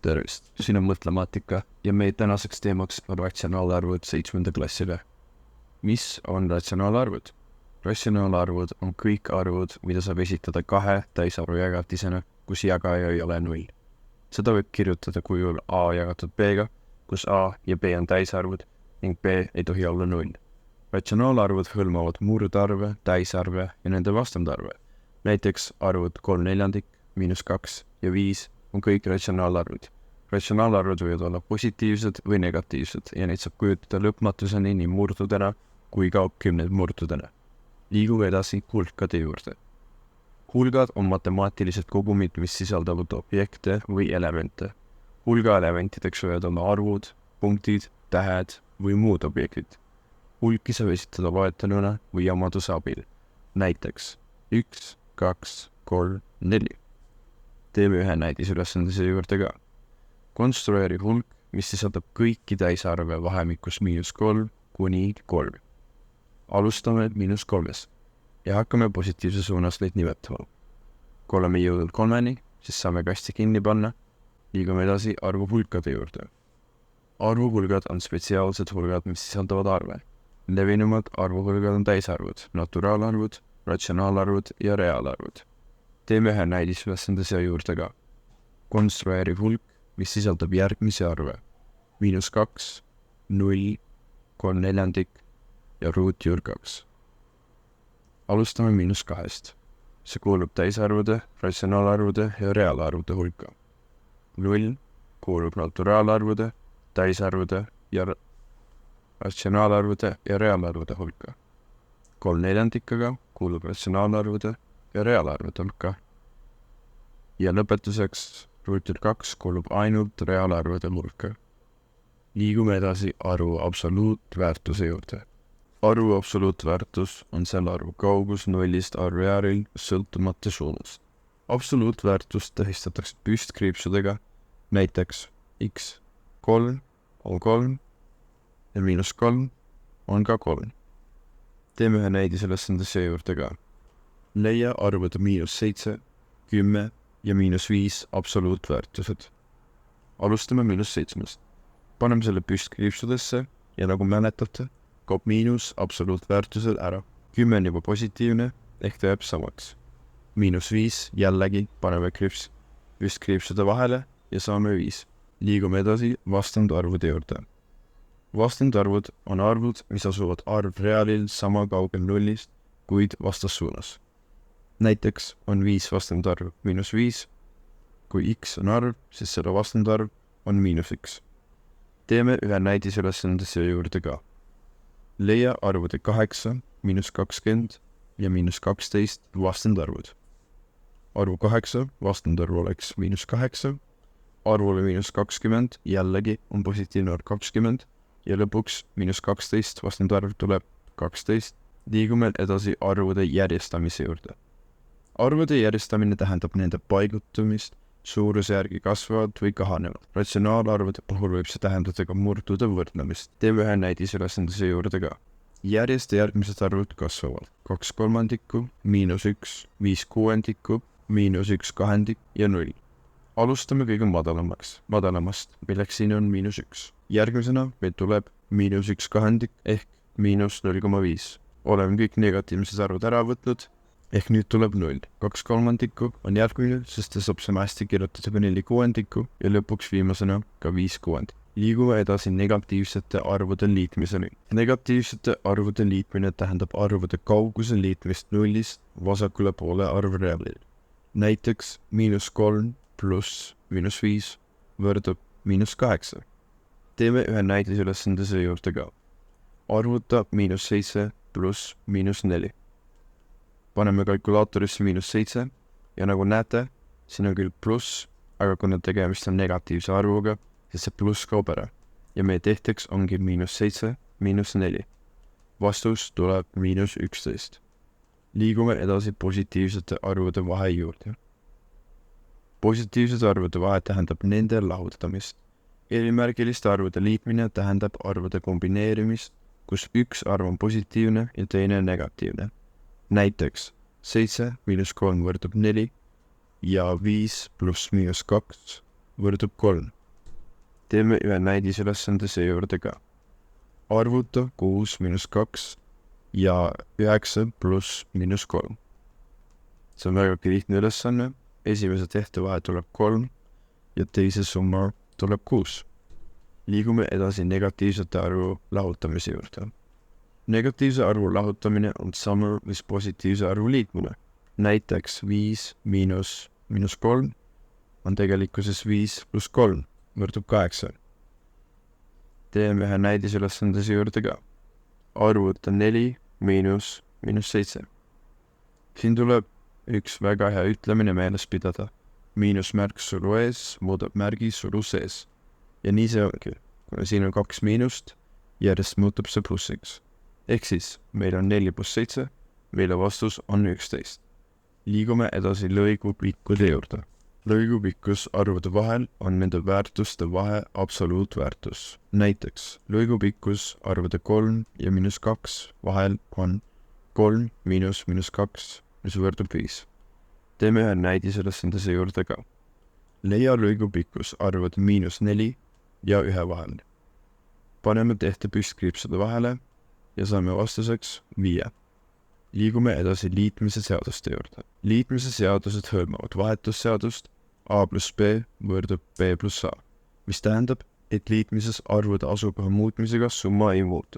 Tervist, siin on mõtlemaatika ja meie tänaseks teemaks on ratsionaalarvud 7. klassile. Mis on ratsionaalarvud? Ratsionaalarvud on kõik arvud, mida saab esitada kahe täisarvu jagatisena, kus jagaja ei ole 0. Seda võib kirjutada kujul a jagatud b-ga, kus a ja b on täisarvud ning b ei tohi olla 0. Ratsionaalarvud hõlmavad murdarve, täisarve ja nende vastandarve. Näiteks arvud 3/4, -2 ja 5 on kõik ratsionaalarvud. Ratsionaalarvud võivad olla positiivsed või negatiivsed ja neid saab kujutada lõpmatuseni nii murdudena kui ka kümnendmurdudena. Liigume edasi hulkade juurde. Hulgad on matemaatilised kogumid, mis sisaldavad objekte või elemente. Hulga elementideks võivad olla arvud, punktid, tähed või muud objektid. Hulki saab esitada loeteluna või jamaduse abil. Näiteks 1, 2, 3, 4. Teeme ühe näidisülesanduse juurde ka. Konstrueeri hulk, mis sisaldab kõiki täisarve vahemikus -3 kuni 3. Alustame -3 ja hakkame positiivse suunas neid nimetama. Kui oleme jõudnud 3-ni, siis saame kasti kinni panna. Liigume edasi arvuhulkade juurde. Arvuhulgad on spetsiaalsed hulgad, mis sisaldavad arve. Levinumad arvuhulgad on täisarvud, naturaalarvud, ratsionaalarvud ja reaalarvud. Teeme ühe näidisülesanduse juurde ka. Konstrueeri hulk, mis sisaldab järgmisi arve. -2, 0, 3/4 ja ruutjuur 2. Alustame -2. See kuulub täisarvude, ratsionaalarvude ja reaalarvude hulka. 0 kuulub naturaalarvude, täisarvude ja ratsionaalarvude ja reaalarvude hulka. 3/4 kuulub ratsionaalarvude ja reaalarvude hulka. Ja lõpetuseks ruutjuur 2 kuulub ainult reaalarvude hulka. Liigume edasi arvu absoluutväärtuse juurde. Arvu absoluutväärtus on selle arvu kaugus 0-st arvjääril sõltumata suunast. Absoluutväärtust tähistatakse püstkriipsudega, näiteks x3 on 3 ja -3 on ka 3. Teeme ühe näidisülesanduse juurde ka. Leia arvude -7, 10 ja -5 absoluutväärtused. Alustame -7. Paneme selle püstkriipsudesse ja nagu mäletate, kaob miinus absoluutväärtused ära. 10 on juba positiivne ehk ta jääb samaks. -5 jällegi paneme püstkriipsude vahele ja saame 5. Liigume edasi vastandarvude juurde. Vastandarvud on arvud, mis asuvad arvreaalil sama kaugel 0-st, kuid vastassuunas. Näiteks on 5 vastandarv -5. Kui x on arv, siis selle vastandarv on -x. Teeme ühe näidisülesanduse juurde ka. Leia arvude 8, -20 ja -12 vastandarvud. Arvu 8 vastandarv oleks -8, arvule -20 jällegi on positiivne arv 20 ja lõpuks -12 vastandarv tuleb 12. Liigume edasi arvude järjestamise juurde. Arvude järjestamine tähendab nende paigutumist suuruse järgi kasvavad või kahanevad. Ratsionaalarvude puhul võib see tähendada ka murdude võrdlemist. Teeme ühe näidisülesanduse juurde ka. Järjest järgmised arvud kasvavad. 2/3, -1, 5/6, -1/2 ja 0. Alustame kõige madalamast, milleks siin on -1. Järgmisena meil tuleb -1/2 ehk -0,5. Oleme kõik negatiivsed arvud ära võtnud, ehk nüüd tuleb 0. 2/3 on järgmine, sest ta saab sama hästi kirjutada ka 4/6 ja lõpuks viimasena ka 5/6. Liigume edasi negatiivsete arvude liitmiseni. Negatiivsete arvude liitmine tähendab arvude kauguse liitmist 0-st vasakule poole arvreaalil. Näiteks -3 pluss -5 võrdub -8. Teeme ühe näidisülesanduse juurde ka. Arvuta -7 pluss -4. Paneme kalkulaatorisse -7 ja nagu näete, siin on küll pluss, aga kuna tegemist on negatiivse arvuga, siis see pluss kaob ära ja meie tehteks ongi -7, -4. Vastus tuleb -11. Liigume edasi positiivsete arvude vahe juurde. Positiivsete arvude vahe tähendab nende lahutamist. Erimärgiliste arvude liitmine tähendab arvude kombineerimist, kus üks arv on positiivne ja teine negatiivne. Näiteks 7 -3 võrdub 4 ja 5 pluss -2 võrdub 3. Teeme ühe näidisülesande seejuurde ka. Arvuta 6 miinus 2 ja 9 pluss miinus 3. See on väga lihtne ülesanne. Esimese tehte vahe tuleb 3 ja teise summa tuleb 6. Liigume edasi negatiivsete arvu lahutamise juurde. Negatiivse arvu lahutamine on sama mis positiivse arvu liitmine. Näiteks 5 miinus 3 on tegelikkuses 5 pluss 3 võrdub 8. Teeme ühe näidisülesande juurde ka. Arvuta 4 miinus 7. Siin tuleb üks väga hea ütlemine meeles pidada. Miinusmärk suru ees muudab märgi suru sees. Ja nii see ongi. Kuna siin on 2 miinust, järjest muutub see plussiks. Ehk siis meil on 4 pluss 7, meile vastus on 11. Liigume edasi lõigu pikkude juurde. Lõigu pikkus arvude vahel on nende väärtuste vahe absoluutväärtus. Näiteks lõigu pikkus arvude 3 ja miinus 2 vahel on 3 miinus 2, mis võrdub 5. Teeme ühe näidisülesande juurde ka. Leia lõigu pikkus arvude miinus 4 ja 1 vahel. Paneme tehte püstkriipsude vahele ja saame vastuseks 5. Liigume edasi liitmise seaduste juurde. Liitmise seadused hõlmavad vahetusseadust A pluss B võrdub B pluss A, mis tähendab, et liitmises arvude asukoha muutmisega summa ei muutu.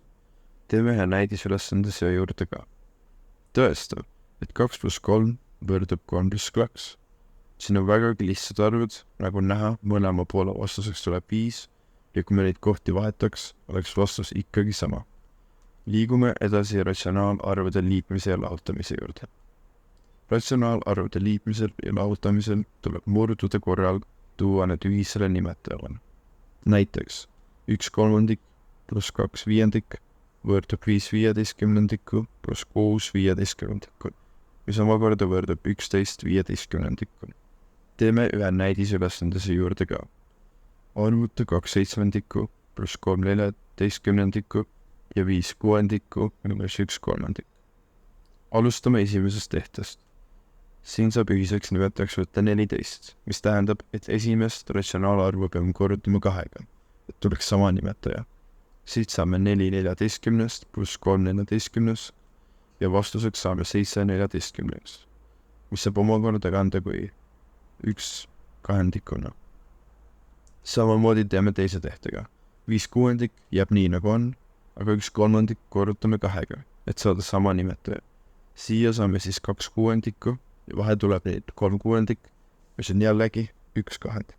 Teeme ühe näidisülesande siia juurde ka. Tõesta, et 2 pluss 3 võrdub 3 pluss 2. Siin on väga lihtsad arvud, nagu näha, mõlema poole vastuseks tuleb 5 ja kui me neid kohti vahetaks, oleks vastus ikkagi sama. Liigume edasi ratsionaalarvude liitmise ja lahutamise juurde. Ratsionaalarvude liitmisel ja lahutamisel tuleb murdude korral tuua need ühisele nimetajale. Näiteks 1/3 pluss 2/5 võrdub 5/15 pluss 6/15, mis omakorda võrdub 11/15. Teeme ühe näidisülesande juurde ka. Arvuta 2/7 pluss 3/14 ja 5/6 minus 1/3. Alustame esimesest tehtest. Siin saab ühiseks nimetajaks võtta 14, mis tähendab, et esimest ratsionaalarvu peame korrutama 2, et tuleks sama nimetaja. Siit saame 4/14 pluss 3/14 ja vastuseks saame 7/14, mis saab omakorda kanda kui 1/2. Samamoodi teeme teise tehtega. 5/6 jääb nii nagu on, aga 1/3 korrutame 2, et saada sama nimetaja. Siia saame siis 2/6 ja vahe tuleb neid 3/6, mis on jällegi 1/2.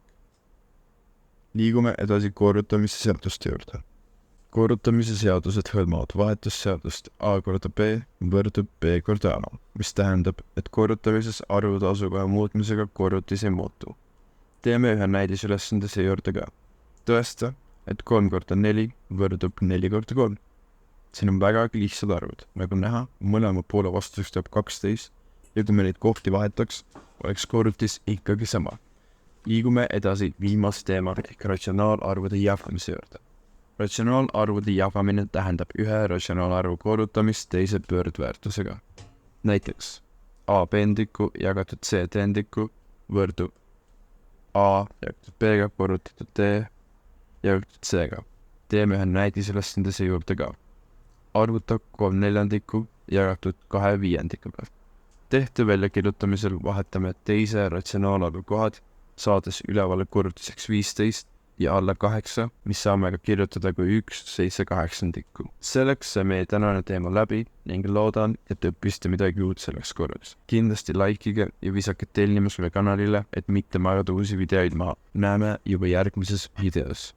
Liigume edasi korrutamise seaduste juurde. Korrutamise seadused hõlmavad vahetusseadust A korda B võrdub B korda A, mis tähendab, et korrutamises arvude asukoha muutmisega korrutis ei muutu. Teeme ühe näidisülesande juurde ka. Tõesta, et 3 korda 4 võrdub 4 korda 3. Siin on väga lihtsad arvud. Nagu näha, mõlema poole vastuseks tuleb 12 ja kui me neid kohti vahetaks, oleks korrutis ikkagi sama. Liigume edasi viimast teema ehk ratsionaalarvude jagamise juurde. Ratsionaalarvude jagamine tähendab ühe ratsionaalarvu korrutamist teise pöördväärtusega. Näiteks A pendiku jagatud C tendiku võrdub A jagatud B-ga korrutatud D jagatud C-ga. Teeme ühe näidisülesande juurde ka. Arvuta 3/4 jagatud 2/5. Tehte väljakirjutamisel vahetame teise ratsionaalarvu kohad, saades ülevale korrutiseks 15 ja alla 8, mis saame ka kirjutada kui 1/7/8. Selleks sai meie tänane teema läbi ning loodan, et õppisite midagi uut selleks korraks. Kindlasti likeige ja visake tellimus meie kanalile, et mitte magada uusi videoid maha. Näeme juba järgmises videos.